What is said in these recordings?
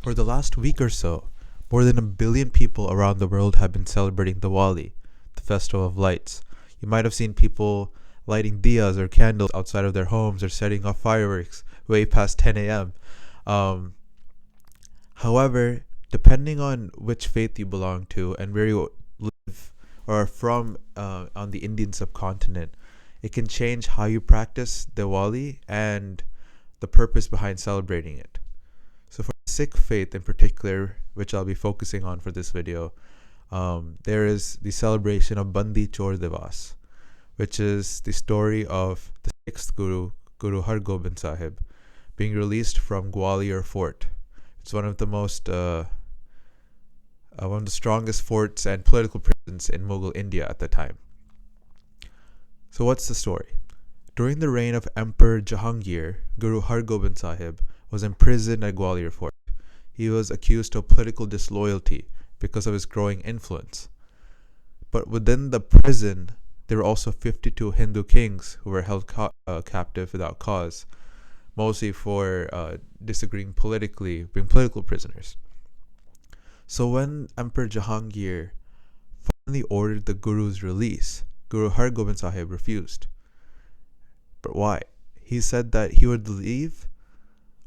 For the last week or so, more than 1 billion people around the world have been celebrating Diwali, the festival of lights. You might have seen people lighting diyas or candles outside of their homes or setting off fireworks way past 10 a.m. Um, However, depending on which faith you belong to and where you live or are from on the Indian subcontinent, it can change how you practice Diwali and the purpose behind celebrating it. So for Sikh faith in particular, which I'll be focusing on for this video, there is the celebration of Bandi Chor Diwas, which is the story of the sixth Guru, Guru Har Gobind Sahib, being released from Gwalior Fort. It's one of the strongest forts and political prisons in Mughal India at the time. So what's the story? During the reign of Emperor Jahangir, Guru Har Gobind Sahib was imprisoned at Gwalior Fort. He was accused of political disloyalty because of his growing influence. But within the prison, there were also 52 Hindu kings who were held captive without cause, mostly for disagreeing politically, being political prisoners. So when Emperor Jahangir finally ordered the Guru's release, Guru Har Gobind Sahib refused. But why? He said that he would leave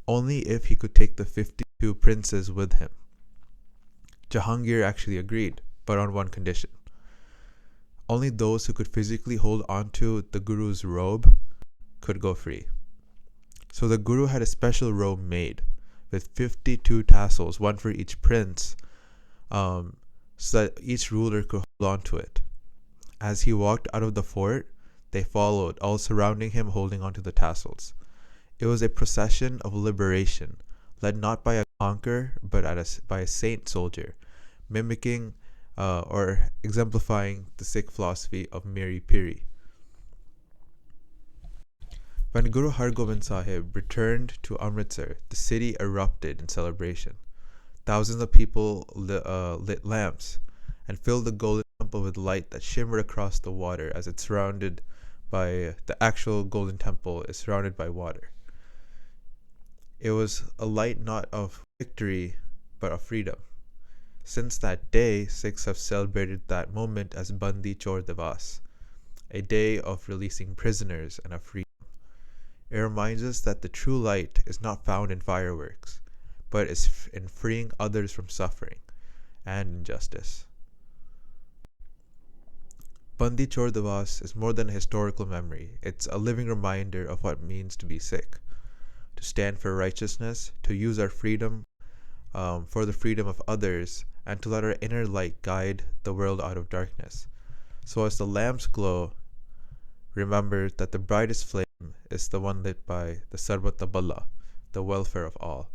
only if he could take the 52 princes with him. Jahangir actually agreed, but on one condition. Only those who could physically hold onto the Guru's robe could go free. So the Guru had a special robe made with 52 tassels, one for each prince, so that each ruler could hold on to it. As he walked out of the fort, they followed, all surrounding him, holding onto the tassels. It was a procession of liberation, led not by a conqueror, but by a saint soldier, mimicking or exemplifying the Sikh philosophy of Miri Piri. When Guru Har Gobind Sahib returned to Amritsar, the city erupted in celebration. Thousands of people lit lamps and filled the golden temple with light that shimmered across the water, as it's surrounded by the actual golden temple is surrounded by water. It was a light not of victory, but of freedom. Since that day, Sikhs have celebrated that moment as Bandi Chor Diwas, a day of releasing prisoners and of freedom. It reminds us that the true light is not found in fireworks, but is in freeing others from suffering and injustice. Bandi Chor Diwas is more than a historical memory. It's a living reminder of what it means to be Sikh, to stand for righteousness, to use our freedom for the freedom of others, and to let our inner light guide the world out of darkness. So as the lamps glow, remember that the brightest flame is the one lit by the Sarvat Balla, the welfare of all.